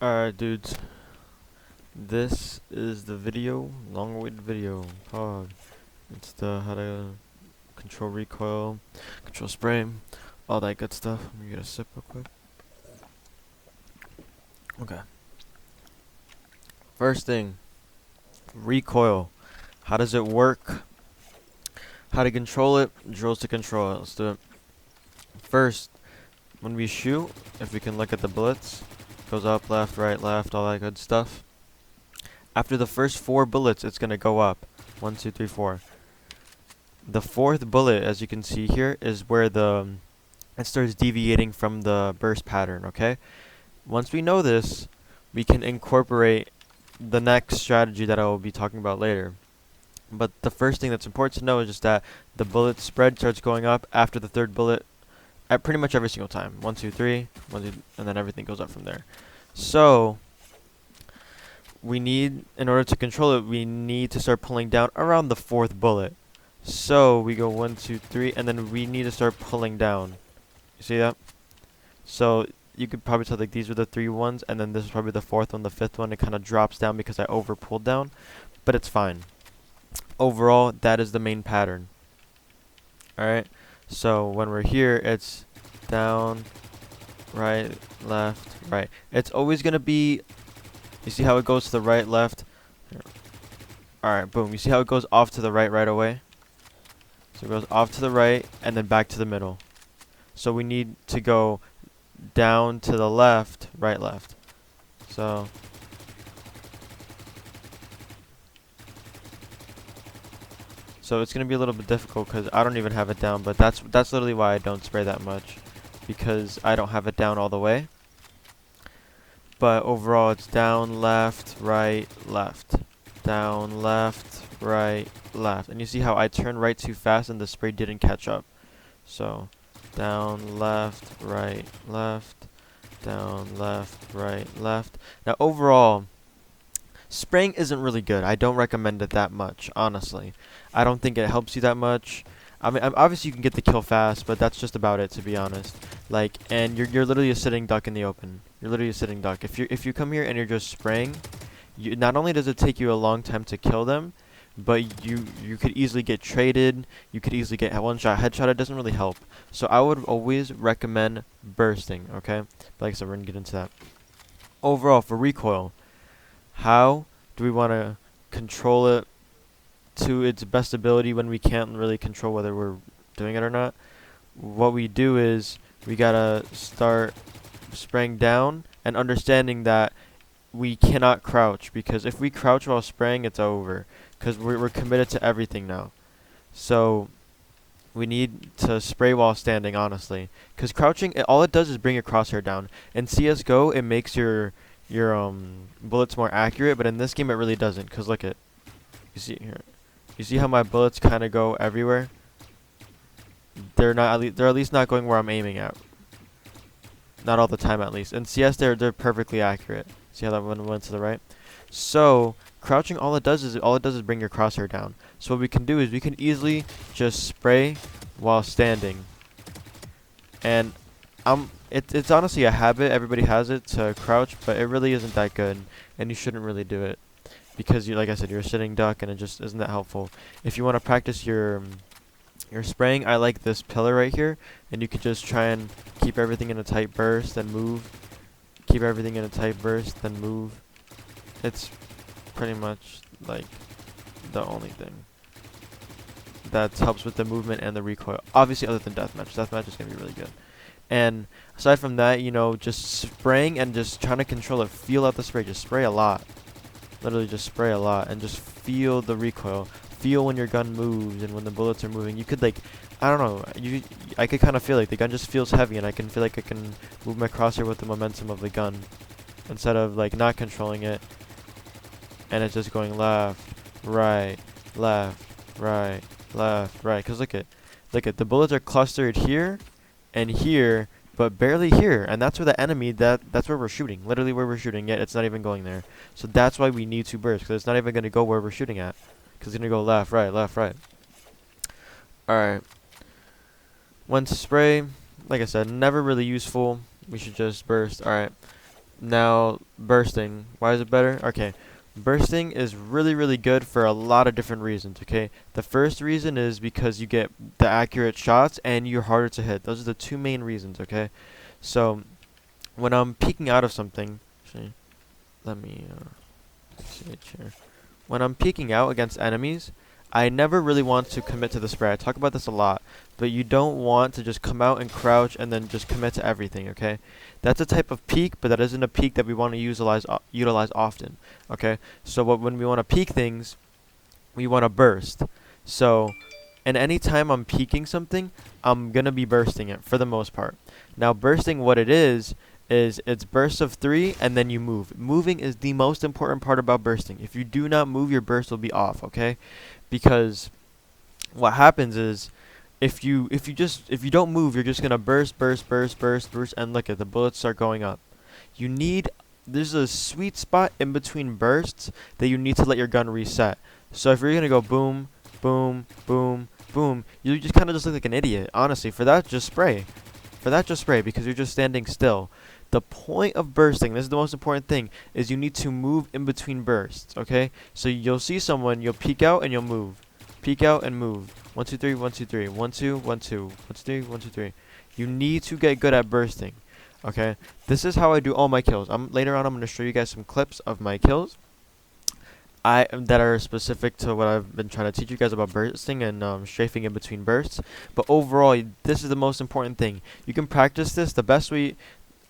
Alright, dudes. This is the video, long-awaited video. It's the how to control recoil, control spray, all that good stuff. Let me get a sip real quick. Okay. First thing, recoil. How does it work? How to control it? Drills to control it. Let's do it. First, when we shoot, if we can look at the bullets, goes up, left, right, left, all that good stuff. After the first 4 bullets, it's going to go up. 1, 2, 3, 4. The 4th bullet, as you can see here, is where it starts deviating from the burst pattern, okay? Once we know this, we can incorporate the next strategy that I will be talking about later. But the first thing that's important to know is just that the bullet spread starts going up after the 3rd bullet at pretty much every single time. 1, 2, 3, 1, 2, and then everything goes up from there. So we need, in order to control it, we need to start pulling down around the 4th bullet. So we go 1, 2, 3, and then we need to start pulling down. You see that? So you could probably tell like these were the 3 ones, and then this is probably the 4th one, the 5th one. It kind of drops down because I over pulled down, but it's fine. Overall, that is the main pattern. Alright, so when we're here, it's down, right, left, right. It's always going to be, you see how it goes to the right, left? Alright, boom. You see how it goes off to the right away? So it goes off to the right and then back to the middle. So we need to go down to the left, right, left. So it's going to be a little bit difficult because I don't even have it down, but that's literally why I don't spray that much, because I don't have it down all the way. But overall, it's down, left, right, left. Down, left, right, left. And you see how I turned right too fast and the spray didn't catch up. So down, left, right, left. Down, left, right, left. Now overall, spraying isn't really good. I don't recommend it that much, honestly. I don't think it helps you that much. I mean, obviously you can get the kill fast, but that's just about it, to be honest. Like, and you're literally a sitting duck in the open. You're literally a sitting duck. If you come here and you're just spraying, not only does it take you a long time to kill them, but you could easily get traded. You could easily get one-shot headshot. It doesn't really help. So I would always recommend bursting, okay? But like I said, we're going to get into that. Overall, for recoil, how do we want to control it to its best ability when we can't really control whether we're doing it or not? What we do is we got to start spraying down and understanding that we cannot crouch, because if we crouch while spraying, it's over, because we're committed to everything now. So we need to spray while standing, honestly, because crouching, all it does is bring your crosshair down. In CS:GO, it makes your bullets more accurate, but in this game it really doesn't, because look at, you see here, you see how my bullets kind of go everywhere? They're at least not going where I'm aiming at. Not all the time, at least. In CS, they're perfectly accurate. See how that one went to the right? So crouching, all it does is bring your crosshair down. So what we can do is we can easily just spray while standing. And it's honestly a habit. Everybody has it to crouch, but it really isn't that good, and you shouldn't really do it, because like I said, you're a sitting duck, and it just isn't that helpful. If you want to practice your spraying, I like this pillar right here, and you could just try and keep everything in a tight burst, then move. Keep everything in a tight burst, then move. It's pretty much like the only thing that helps with the movement and the recoil. Obviously, other than deathmatch. Deathmatch is going to be really good. And aside from that, just spraying and just trying to control it. Feel out the spray. Just spray a lot. Literally just spray a lot and just feel the recoil. Feel when your gun moves and when the bullets are moving. You could I don't know, I could kind of feel like the gun just feels heavy, and I can feel like I can move my crosshair with the momentum of the gun, instead of not controlling it and it's just going left, right, left, right, left, right. Because look at the bullets are clustered here and here, but barely here, and that's where the enemy, that's where we're shooting, literally where we're shooting, yet it's not even going there. So that's why we need to burst, because it's not even going to go where we're shooting at, because it's going to go left, right, left, right. Alright. When to spray, like I said, never really useful. We should just burst. Alright. Now, bursting. Why is it better? Okay. Bursting is really, really good for a lot of different reasons, okay? The first reason is because you get the accurate shots and you're harder to hit. Those are the two main reasons, okay? So, when I'm peeking out of something, actually, let me switch here. When I'm peeking out against enemies, I never really want to commit to the spray. I talk about this a lot, but you don't want to just come out and crouch and then just commit to everything, okay? That's a type of peek, but that isn't a peek that we want to utilize often, okay? So when we want to peek things, we want to burst. So, and anytime I'm peeking something, I'm going to be bursting it for the most part. Now, bursting, what it is it's bursts of 3 and then you move. Moving is the most important part about bursting. If you do not move, your burst will be off, okay? Because what happens is if you don't move, you're just going to burst, and look at the bullets start going up. There's a sweet spot in between bursts that you need to let your gun reset. So if you're going to go boom, boom, boom, boom, you just kind of just look like an idiot. Honestly, for that, just spray. Because you're just standing still. The point of bursting, this is the most important thing, is you need to move in between bursts, okay? So you'll see someone, you'll peek out and you'll move. Peek out and move. 1, 2, 3, 1, 2, 3. 1, 2, 1, 2. 1, 2, 3, 1, 2, 3. You need to get good at bursting, okay? This is how I do all my kills. Later on, I'm going to show you guys some clips of my kills that are specific to what I've been trying to teach you guys about bursting and strafing in between bursts. But overall, this is the most important thing. You can practice this. The best way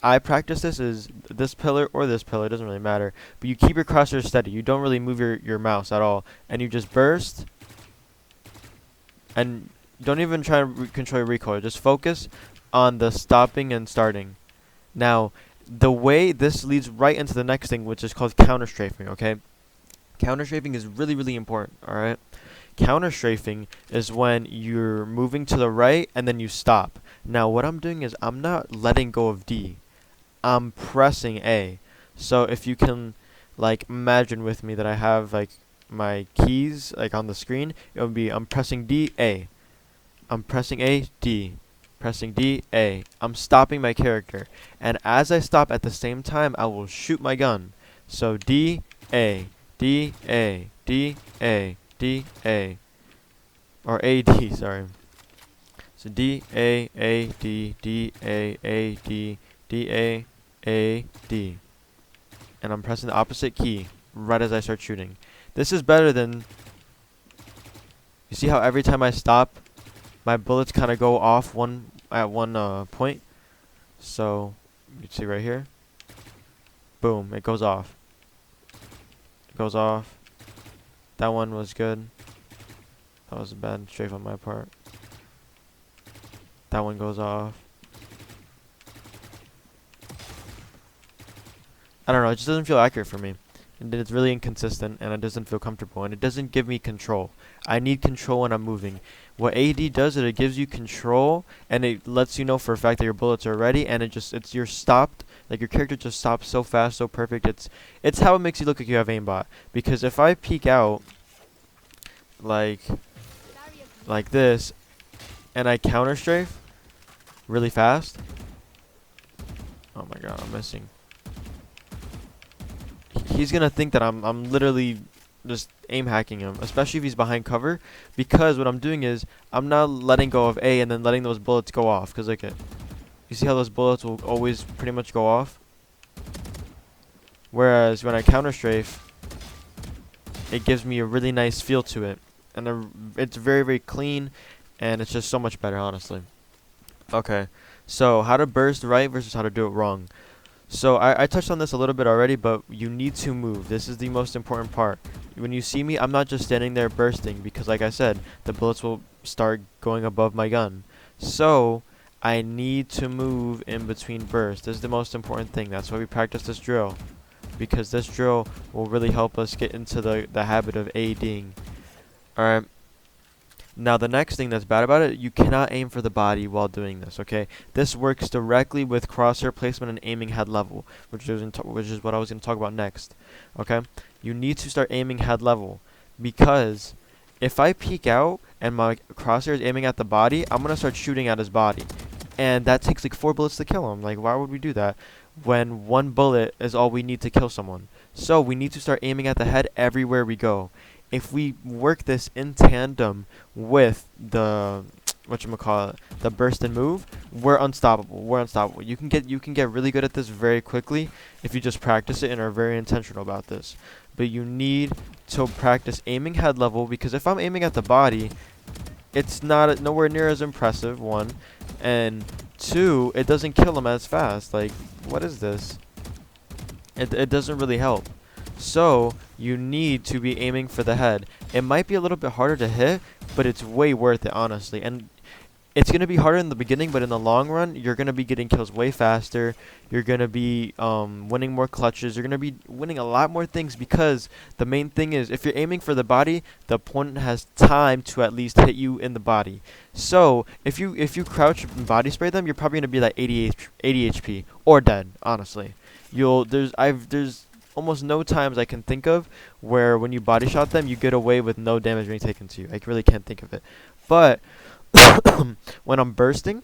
I practice this is this pillar or this pillar. It doesn't really matter. But you keep your crosshair steady. You don't really move your mouse at all. And you just burst. And don't even try to control your recoil. Just focus on the stopping and starting. Now, the way this leads right into the next thing, which is called counter strafing, okay? Counter strafing is really, really important, alright? Counter strafing is when you're moving to the right and then you stop. Now, what I'm doing is I'm not letting go of D. I'm pressing A. So if you can, like, imagine with me that I have, like, my keys, like, on the screen, it would be I'm pressing D, A. I'm pressing A, D. Pressing D, A. I'm stopping my character. And as I stop at the same time, I will shoot my gun. So D, A. D, A. D, A. D, A. Or A, D, sorry. So D, A, D, D, A, D, D, A, D. And I'm pressing the opposite key right as I start shooting. This is better than... You see how every time I stop, my bullets kind of go off at one point? So, you see right here? Boom, it goes off. It goes off. That one was good. That was a bad strafe on my part. That one goes off. I don't know, it just doesn't feel accurate for me. And it's really inconsistent, and it doesn't feel comfortable, and it doesn't give me control. I need control when I'm moving. What AD does is it gives you control, and it lets you know for a fact that your bullets are ready, and you're stopped. Like, your character just stops so fast, so perfect. It's how it makes you look like you have aimbot. Because if I peek out, like this, and I counter strafe really fast. Oh my god, I'm missing. He's gonna think that I'm literally just aim hacking him, especially if he's behind cover, because what I'm doing is I'm not letting go of A and then letting those bullets go off. Cause look at, you see how those bullets will always pretty much go off. Whereas when I counter strafe, it gives me a really nice feel to it, and it's very, very clean, and it's just so much better, honestly. Okay, so how to burst right versus how to do it wrong. So I touched on this a little bit already, but you need to move. This is the most important part. When you see me, I'm not just standing there bursting, because like I said, the bullets will start going above my gun. So I need to move in between bursts. This is the most important thing. That's why we practice this drill, because this drill will really help us get into the habit of ADing. Alright. Now the next thing that's bad about it, you cannot aim for the body while doing this, okay? This works directly with crosshair placement and aiming head level, which is what I was going to talk about next, okay? You need to start aiming head level, because if I peek out and my crosshair is aiming at the body, I'm going to start shooting at his body. And that takes like 4 bullets to kill him. Like, why would we do that? when one bullet is all we need to kill someone. So we need to start aiming at the head everywhere we go. If we work this in tandem with the whatchamacallit, the burst and move, we're unstoppable. We're unstoppable. You can get really good at this very quickly if you just practice it and are very intentional about this. But you need to practice aiming head level, because if I'm aiming at the body, it's not nowhere near as impressive, one, and two, it doesn't kill him as fast. Like, what is this? It doesn't really help. So you need to be aiming for the head. It might be a little bit harder to hit, but it's way worth it, honestly. And it's going to be harder in the beginning, but in the long run, you're going to be getting kills way faster. You're going to be winning more clutches. You're going to be winning a lot more things, because the main thing is, if you're aiming for the body, the opponent has time to at least hit you in the body. So if you crouch and body spray them, you're probably going to be like 80 HP or dead, honestly. There's almost no times I can think of where when you body shot them, you get away with no damage being taken to you. I really can't think of it. But when I'm bursting,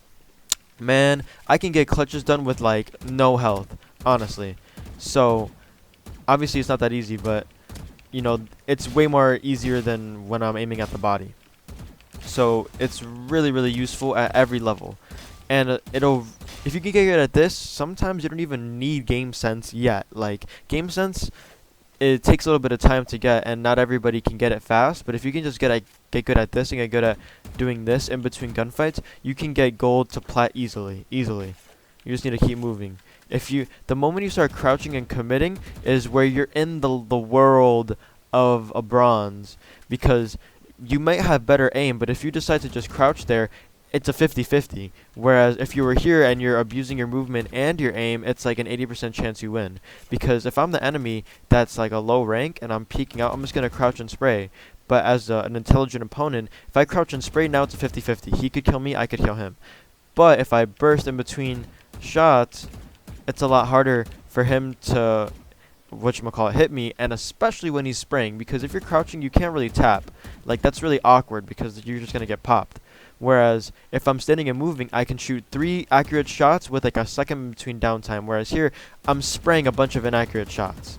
man, I can get clutches done with like no health, honestly. So obviously it's not that easy, but you know, it's way more easier than when I'm aiming at the body. So it's really, really useful at every level. And if you can get good at this, sometimes you don't even need game sense yet. Like, game sense, it takes a little bit of time to get, and not everybody can get it fast. But if you can just get good at this and get good at doing this in between gunfights, you can get gold to plat easily. You just need to keep moving. The moment you start crouching and committing is where you're in the world of a bronze, because you might have better aim, but if you decide to just crouch there, it's a 50-50. Whereas if you were here and you're abusing your movement and your aim, it's like an 80% chance you win. Because if I'm the enemy that's like a low rank and I'm peeking out, I'm just going to crouch and spray. But as an intelligent opponent, if I crouch and spray, now it's a 50-50. He could kill me, I could kill him. But if I burst in between shots, it's a lot harder for him to hit me, and especially when he's spraying, because if you're crouching, you can't really tap. Like, that's really awkward because you're just going to get popped. Whereas if I'm standing and moving, I can shoot 3 accurate shots with like a second between downtime. Whereas here, I'm spraying a bunch of inaccurate shots.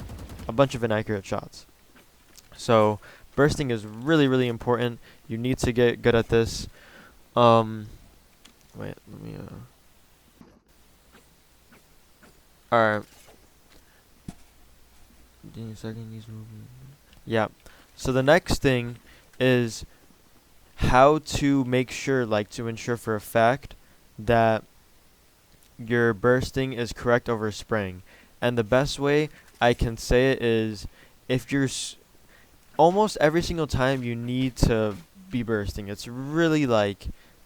So bursting is really, really important. You need to get good at this. Wait, let me alright. Yeah. So the next thing is how to make sure, like, to ensure for a fact that your bursting is correct over spraying. And the best way I can say it is, if you're almost every single time you need to be bursting. It's really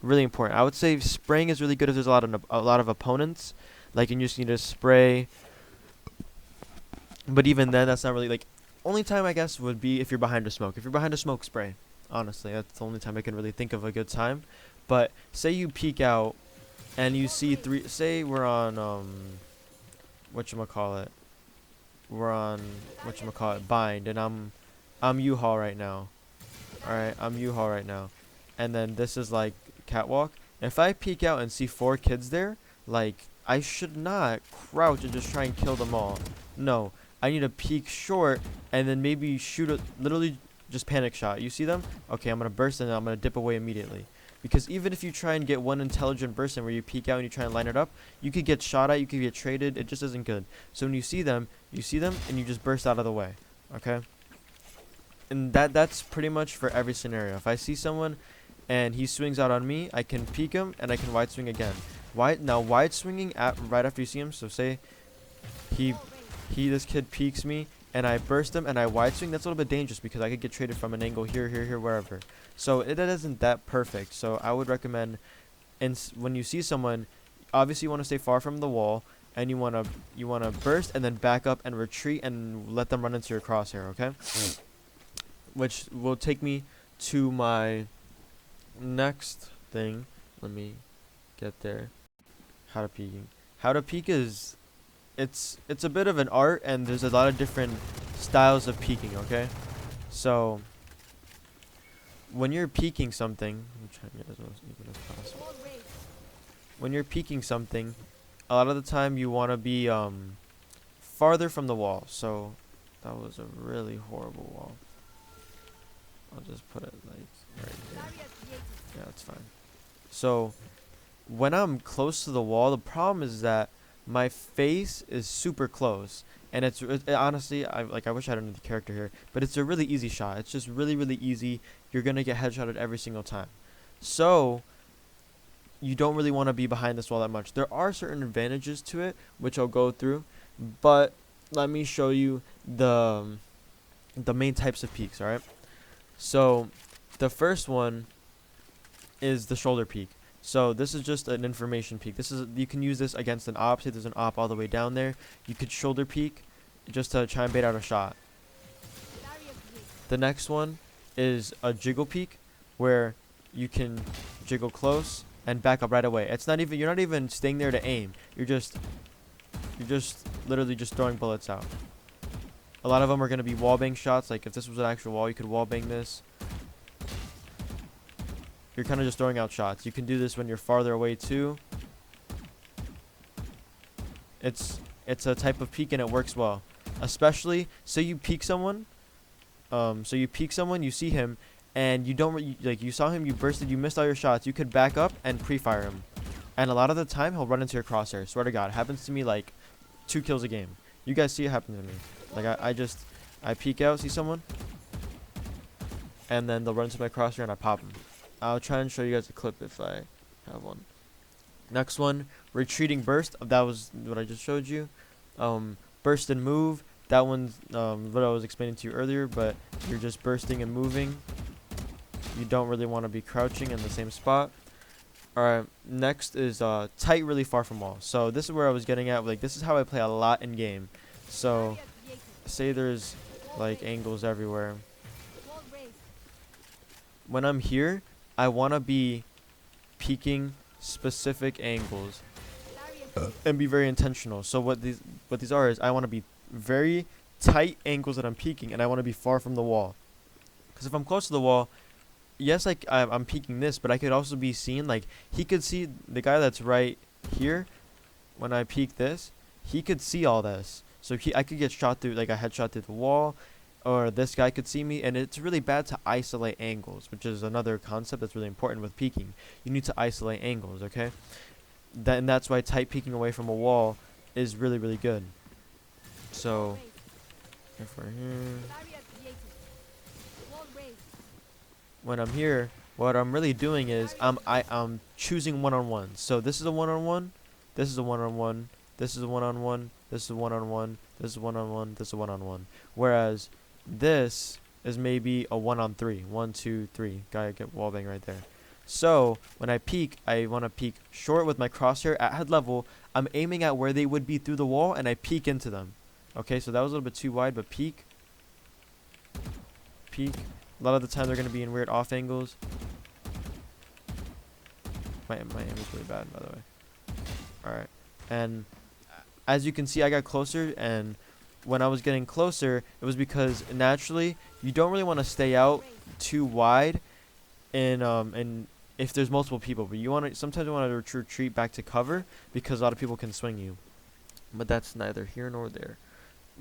really important. I would say spraying is really good if there's a lot of opponents, like, and you just need to spray. But even then, that's not really, like, only time I guess would be if you're behind a smoke. If you're behind a smoke, spray. Honestly, that's the only time I can really think of a good time. But say you peek out and you see say we're on bind, and I'm U-Haul right now. Alright, I'm U-Haul right now. And then this is like catwalk. If I peek out and see 4 kids there, like, I should not crouch and just try and kill them all. No, I need to peek short and then maybe shoot a literally just panic shot. You see them? Okay, I'm going to burst and I'm going to dip away immediately. Because even if you try and get one intelligent burst in where you peek out and you try and line it up, you could get shot at, you could get traded. It just isn't good. So when you see them and you just burst out of the way. Okay? And that's pretty much for every scenario. If I see someone and he swings out on me, I can peek him and I can wide swing again. Wide swinging right after you see him. So say this kid peeks me and I burst him and I wide swing. That's a little bit dangerous because I could get traded from an angle here, wherever. So it isn't that perfect. So I would recommend, when you see someone, obviously you want to stay far from the wall, and you want to burst and then back up and retreat and let them run into your crosshair. Okay, which will take me to my next thing. Let me get there. How to peek is, it's a bit of an art, and there's a lot of different styles of peeking. Okay, so when you're peeking something, I'm trying to get as even as possible. When you're peeking something, a lot of the time you want to be farther from the wall. So that was a really horrible wall. I'll just put it like right here. Yeah, that's fine. So when I'm close to the wall, the problem is that my face is super close, and honestly, I wish I had another character here, but it's a really easy shot. It's just really easy. You're gonna get headshotted every single time, so you don't really want to be behind this wall that much. There are certain advantages to it, which I'll go through, but let me show you the main types of peaks. All right, so the first one is the shoulder peak. So this is just an information peak. You can use this against an op. Say there's an op all the way down there. You could shoulder peek just to try and bait out a shot. The next one is a jiggle peek, where you can jiggle close and back up right away. You're not even staying there to aim. You're just literally just throwing bullets out. A lot of them are going to be wallbang shots. Like if this was an actual wall, you could wallbang this. You're kind of just throwing out shots. You can do this when you're farther away too. It's a type of peek and it works well. Especially, say you peek someone. You see him, and you don't you saw him, you bursted, you missed all your shots. You could back up and pre-fire him, and a lot of the time he'll run into your crosshair. Swear to God, it happens to me like 2 kills a game. You guys see it happen to me. Like I peek out, see someone, and then they'll run into my crosshair and I pop him. I'll try and show you guys a clip if I have one. Next one, retreating burst. That was what I just showed you. Burst and move. That one's what I was explaining to you earlier, but you're just bursting and moving. You don't really want to be crouching in the same spot. Alright, next is tight really far from wall. So this is where I was getting at. Like this is how I play a lot in game. So say there's like angles everywhere. When I'm here, I want to be peeking specific angles and be very intentional. So what these are is I want to be very tight angles that I'm peeking, and I want to be far from the wall. Because if I'm close to the wall, yes, like I'm peeking this, but I could also be seen. Like he could see the guy that's right here. When I peek this, he could see all this. So I could get shot through, like a headshot through the wall. Or this guy could see me, and it's really bad to isolate angles, which is another concept that's really important with peeking. You need to isolate angles, okay? And that's why tight peeking away from a wall is really good. So, if we're here, when I'm here, what I'm really doing is I'm choosing one-on-one. So this is a one-on-one, this is a one-on-one, this is a one-on-one, this is a one-on-one, this is a one-on-one, this is a one-on-one. Whereas this is maybe a 1-on-3. 1, 2, 3. Gotta get wallbang right there. So when I peek, I want to peek short with my crosshair at head level. I'm aiming at where they would be through the wall, and I peek into them. Okay, so that was a little bit too wide, but peek. Peek. A lot of the time they're going to be in weird off angles. My aim is really bad, by the way. Alright. And as you can see, I got closer, and when I was getting closer, it was because naturally you don't really want to stay out too wide, and if there's multiple people, but sometimes you want to retreat back to cover because a lot of people can swing you. But that's neither here nor there.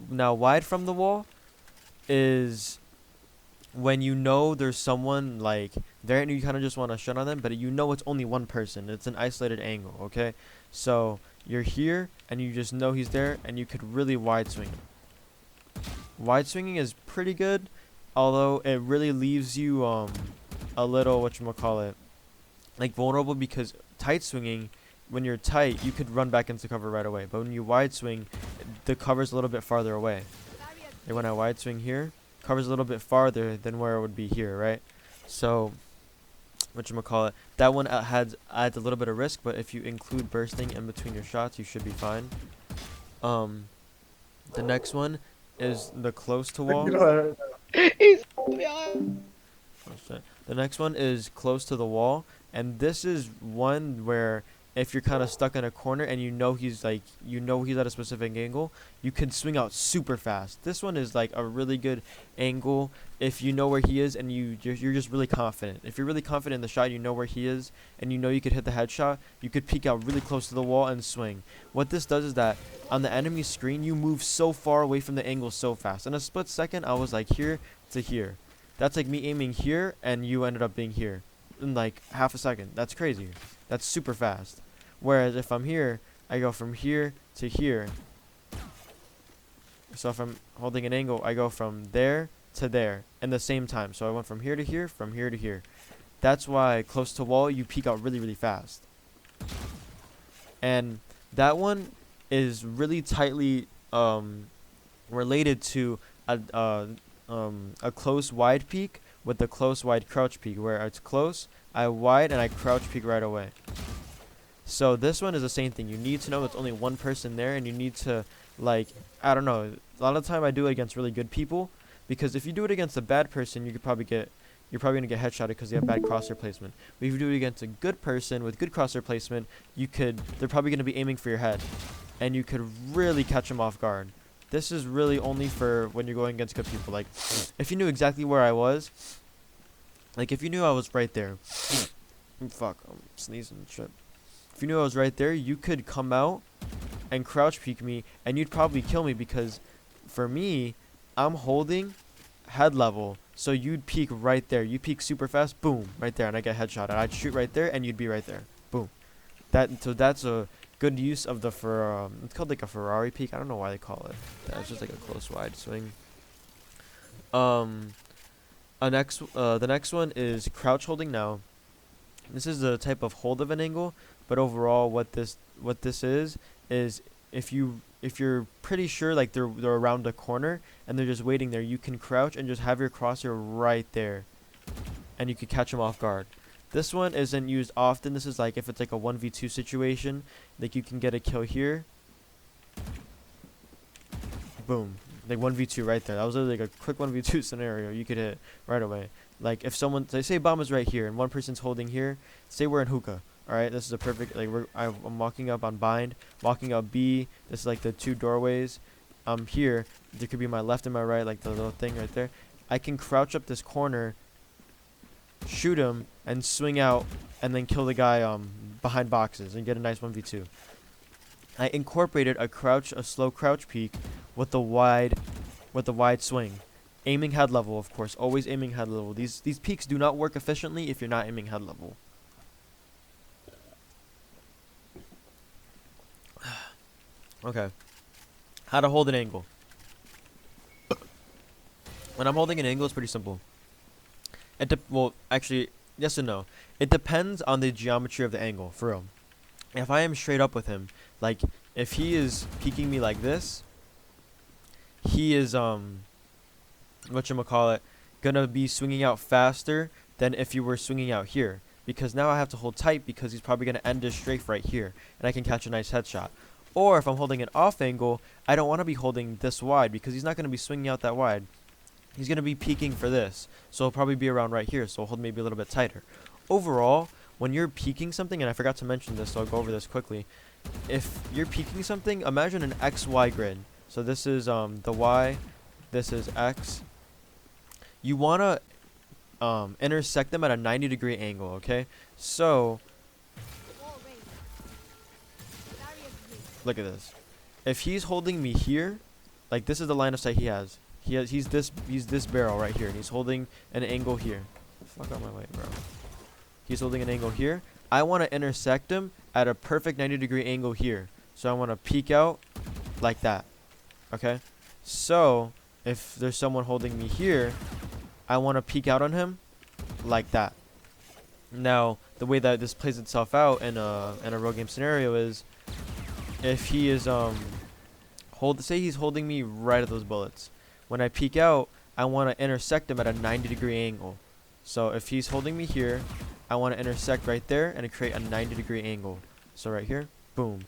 Now, wide from the wall is when you know there's someone like there, and you kind of just want to shut on them, but you know it's only one person. It's an isolated angle, okay? So you're here, and you just know he's there, and you could really wide swing him. Wide swinging is pretty good, although it really leaves you a little whatchamacallit, like vulnerable, because tight swinging, when you're tight, you could run back into cover right away. But when you wide swing, the cover's a little bit farther away. And when I wide swing here, cover's a little bit farther than where it would be here, right? So whatchamacallit, that one adds a little bit of risk, but if you include bursting in between your shots, you should be fine. The next one is the close to wall. Oh, shit. The next one is close to the wall, and this is one where if you're kind of stuck in a corner and you know he's at a specific angle, you can swing out super fast. This one is like a really good angle if you know where he is and you're just really confident. If you're really confident in the shot, you know where he is and you know you could hit the headshot, you could peek out really close to the wall and swing. What this does is that on the enemy screen, you move so far away from the angle so fast. In a split second, I was like here to here. That's like me aiming here and you ended up being here in like half a second. That's crazy. That's super fast. Whereas if I'm here, I go from here to here. So if I'm holding an angle, I go from there to there in the same time. So I went from here to here, from here to here. That's why close to wall, you peek out really, really fast. And that one is really tightly related to a close wide peek with the close wide crouch peek, where it's close, I wide, and I crouch peek right away. So this one is the same thing. You need to know there's only one person there, and you need to, like, I don't know. A lot of the time I do it against really good people, because if you do it against a bad person, you're probably gonna get headshotted because they have bad crosshair placement. But if you do it against a good person with good crosshair placement, they're probably gonna be aiming for your head, and you could really catch them off guard. This is really only for when you're going against good people. Like, if you knew exactly where I was, like if you knew I was right there, fuck, I'm sneezing and shit. If you knew I was right there, you could come out and crouch peek me, and you'd probably kill me because, for me, I'm holding head level, so you'd peek right there. You peek super fast, boom, right there, and I get headshot. And I'd shoot right there, and you'd be right there, boom. So that's a good use of the it's called like a Ferrari peek. I don't know why they call it. Yeah, it's just like a close wide swing. The next one is crouch holding now. This is the type of hold of an angle. But overall, what this is if you're pretty sure like they're around a corner and they're just waiting there, you can crouch and just have your crosshair right there, and you can catch them off guard. This one isn't used often. This is like if it's like a 1v2 situation, like you can get a kill here. Boom, like 1v2 right there. That was literally like a quick 1v2 scenario. You could hit right away. Like if someone, say bomb is right here and one person's holding here. Say we're in hookah. Alright, this is a perfect, like, I'm walking up on bind, walking up B, this is like the two doorways. I'm here, there could be my left and my right, like the little thing right there. I can crouch up this corner, shoot him, and swing out, and then kill the guy behind boxes, and get a nice 1v2. I incorporated a slow crouch peek with the wide swing. Aiming head level, of course, always aiming head level. These peeks do not work efficiently if you're not aiming head level. Okay, how to hold an angle. When I'm holding an angle, it's pretty simple. Well, actually, yes and no. It depends on the geometry of the angle, for real. If I am straight up with him, like, if he is peeking me like this, he is, whatchamacallit, gonna be swinging out faster than if you were swinging out here. Because now I have to hold tight because he's probably gonna end his strafe right here, and I can catch a nice headshot. Or if I'm holding an off angle, I don't want to be holding this wide because he's not going to be swinging out that wide. He's going to be peeking for this. So he'll probably be around right here. So I'll hold maybe a little bit tighter. Overall, when you're peeking something, and I forgot to mention this, so I'll go over this quickly. If you're peeking something, imagine an XY grid. So this is the Y, this is X. You want to intersect them at a 90-degree angle, okay? So look at this. If he's holding me here, like this is the line of sight he has. He's this barrel right here, and he's holding an angle here. Fuck out my way, bro. He's holding an angle here. I want to intersect him at a perfect 90-degree angle here. So I want to peek out like that. Okay? So if there's someone holding me here, I want to peek out on him like that. Now, the way that this plays itself out in a real game scenario is, if he is say he's holding me right at those bullets. When I peek out, I want to intersect him at a 90-degree angle. So if he's holding me here, I want to intersect right there and create a 90-degree angle. So right here, boom.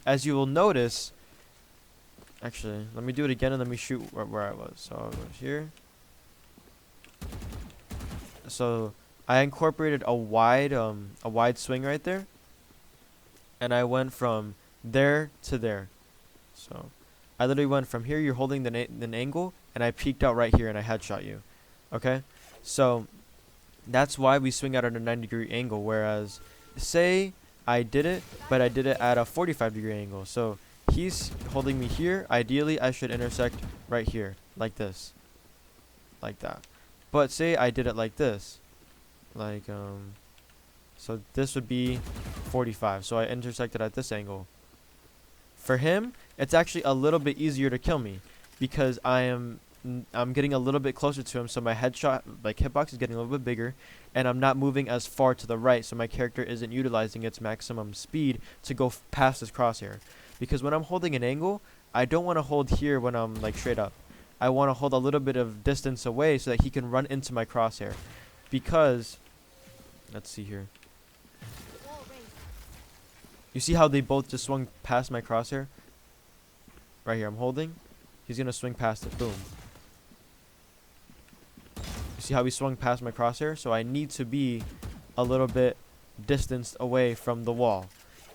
As you will notice, actually, let me do it again and let me shoot where I was. So I was here. So I incorporated a wide swing right there, and I went from there to there. So I literally went from here, you're holding the angle, and I peeked out right here and I headshot you. Okay, so that's why we swing out at a 90-degree angle. Whereas, say I did it, but I did it at a 45-degree angle. So he's holding me here. Ideally, I should intersect right here, like this, like that. But say I did it like this, like so this would be 45. So I intersected at this angle. For him, it's actually a little bit easier to kill me because I'm getting a little bit closer to him, so my headshot, like hitbox, is getting a little bit bigger, and I'm not moving as far to the right, so my character isn't utilizing its maximum speed to go past his crosshair. Because when I'm holding an angle, I don't want to hold here when I'm like straight up. I want to hold a little bit of distance away so that he can run into my crosshair. Because, let's see here. You see how they both just swung past my crosshair? Right here, I'm holding. He's going to swing past it. Boom. You see how he swung past my crosshair? So I need to be a little bit distanced away from the wall.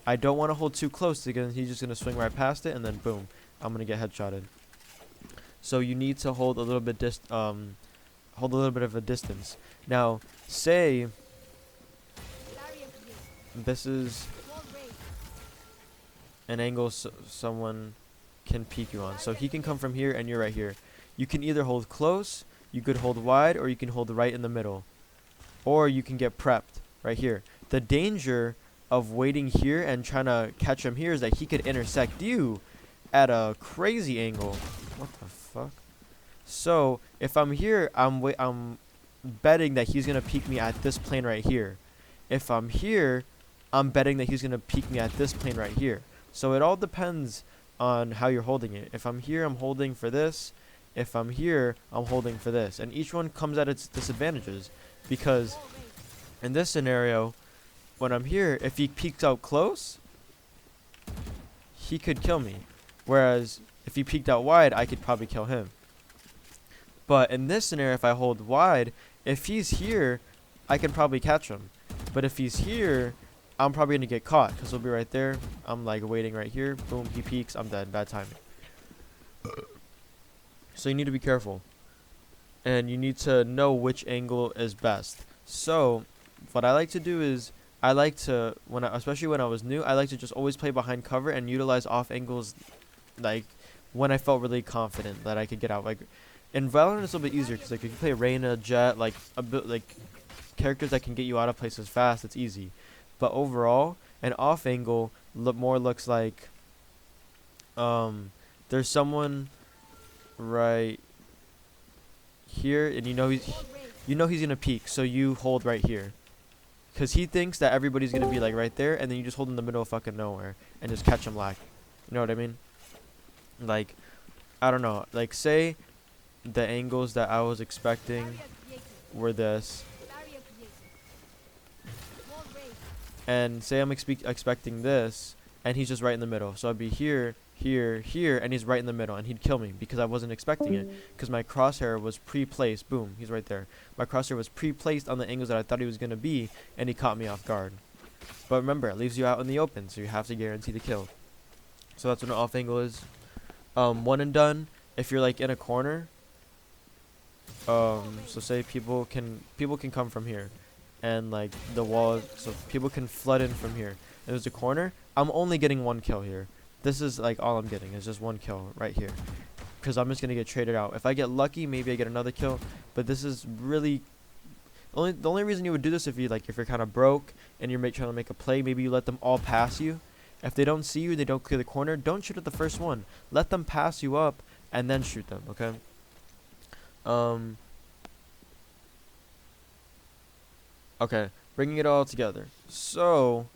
I don't want to hold too close because he's just going to swing right past it, and then boom, I'm going to get headshotted. So you need to hold a little bit of a distance. Now, say this is an angle someone can peek you on. So he can come from here and you're right here. You can either hold close, you could hold wide, or you can hold right in the middle. Or you can get prepped right here. The danger of waiting here and trying to catch him here is that he could intersect you at a crazy angle. What the fuck? So if I'm here, I'm betting that he's gonna peek me at this plane right here. If I'm here, I'm betting that he's gonna peek me at this plane right here. So it all depends on how you're holding it. If I'm here, I'm holding for this. If I'm here, I'm holding for this. And each one comes at its disadvantages, because in this scenario, when I'm here, if he peeks out close, he could kill me. Whereas if he peeked out wide, I could probably kill him. But in this scenario, if I hold wide, if he's here, I can probably catch him. But if he's here, I'm probably going to get caught because he'll be right there. I'm like waiting right here. Boom, he peeks. I'm dead. Bad timing. So you need to be careful. And you need to know which angle is best. So what I like to do is I like to, especially when I was new, I like to just always play behind cover and utilize off angles, like when I felt really confident that I could get out. Like in Valorant, it's a little bit easier because like if you play Reyna, Jet, like a bit like characters that can get you out of places fast, it's easy. But overall, an off angle looks like there's someone right here, and you know he's gonna peek, so you hold right here, because he thinks that everybody's gonna be like right there, and then you just hold in the middle of fucking nowhere and just catch him lack. You know what I mean? Like, I don't know. Like, say the angles that I was expecting were this. And say I'm expecting this, and he's just right in the middle. So I'd be here, here, here, and he's right in the middle, and he'd kill me because I wasn't expecting it, because my crosshair was pre-placed. Boom, he's right there. My crosshair was pre-placed on the angles that I thought he was going to be, and he caught me off guard. But remember, it leaves you out in the open, so you have to guarantee the kill. So that's what an off angle is. One and done, if you're like in a corner, so say people can come from here, and like the wall, so people can flood in from here, and there's a corner. I'm only getting one kill here. This is like all I'm getting is just one kill right here, because I'm just gonna get traded out. If I get lucky, maybe I get another kill, but this is really the only reason you would do this if you're kind of broke and you're trying to make a play. Maybe you let them all pass you. If they don't see you, they don't clear the corner, don't shoot at the first one. Let them pass you up and then shoot them. Okay. Okay, bringing it all together. So,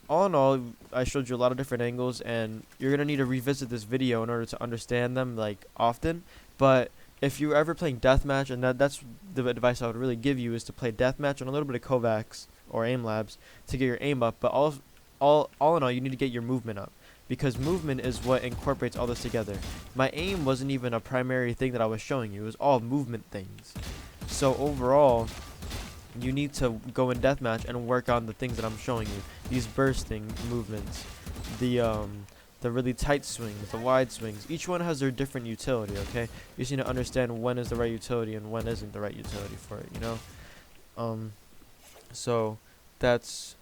all in all, I showed you a lot of different angles, and you're going to need to revisit this video in order to understand them, like, often. But if you're ever playing deathmatch, and that's the advice I would really give you, is to play deathmatch and a little bit of Kovacs or aim labs to get your aim up. But all in all, you need to get your movement up, because movement is what incorporates all this together. My aim wasn't even a primary thing that I was showing you. It was all movement things. So overall, you need to go in deathmatch and work on the things that I'm showing you. These bursting movements, the really tight swings, the wide swings. Each one has their different utility, okay? You just need to understand when is the right utility and when isn't the right utility for it, you know? So that's